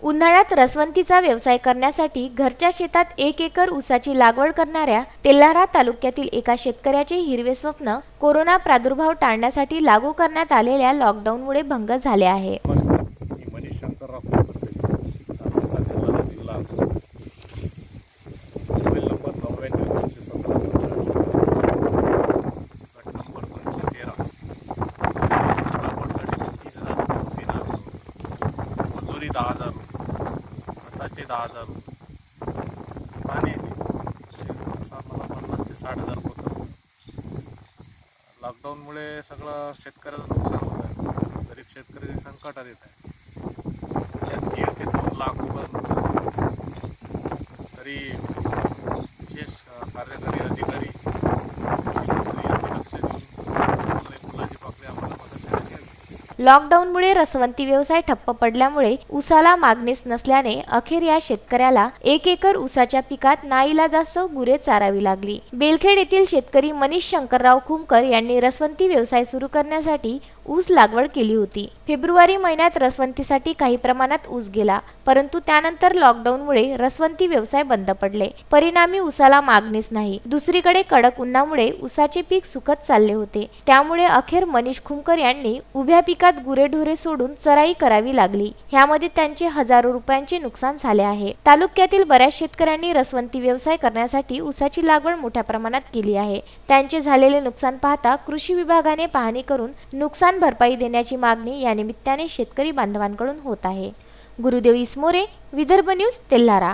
उन्हाळ्यात रसवंतीचा व्यवसाय करण्यासाठी घरच्या शेतात 1 एकर ऊसाची लागवड करणाऱ्या तेल्हारा तालुक्यातील एका शेतकऱ्याचे हिरवे स्वप्न कोरोना प्रादुर्भाव टाळण्यासाठी लागू करण्यात आलेल्या लॉकडाऊनमुळे भंग झाले आहे। मजुरी 10,000 खताचे 10,000 पाण्याचे असा मला 50,000 ते 60,000 होतं। लॉकडाऊनमुळे सगळं शेतकऱ्याचं नुकसान होत आहे। गरीब शेतकरी संकटात येत आहे। त्यात 1.5 ते 2 लाख रुपये नुकसान होतं। तरी विशेष कार्यकारी अधिकारी लक्ष देऊन फुलाची पाकळी आम्हाला मदत करावी। लॉकडाऊनमुळे रसवंती व्यवसाय ठप्प पडल्यामुळे ऊसाला मागणीच नसल्याने अखेर या शेतकऱ्याला 1 एकर ऊसाच्या पिकात नाईलाजास्तव गुरे चारावी लागली। बेलखेड येथील शेतकरी मनीष शंकरराव खुमकर यांनी रसवंती व्यवसाय सुरू करण्यासाठी ऊस लागवड केली होती। फेब्रुवारी महिन्यात रसवंतीसाठी काही प्रमाणात ऊस गेला, परंतु त्यानंतर लॉकडाऊनमुळे रसवंती व्यवसाय बंद पडले। परिणामी ऊसाला मागणीच नाही। दुसरीकडे कडक उन्हामुळे ऊसाचे पीक सुकत चालले होते। त्यामुळे अखेर मनीष खुमकर यांनी उभ्या पिकात गुरेढोरे सोडून चराई करावी लागली। ह्यामध्ये त्यांचे हजारो रुपयांचे नुकसान झाले आहे। तालुक्यातील बऱ्याच शेतकऱ्यांनी रसवंती व्यवसाय करण्यासाठी ऊसाची लागवड मोठ्या प्रमाणात केली आहे। त्यांचे झालेले नुकसान पाहता कृषी विभागाने पाहणी करून नुकसान भरपाई देण्याची मागणी या निमित्ताने शेतकरी बांधवांकडून होत आहे। गुरुदेव इसमोरे, विदर्भ न्यूज, तेल्हारा।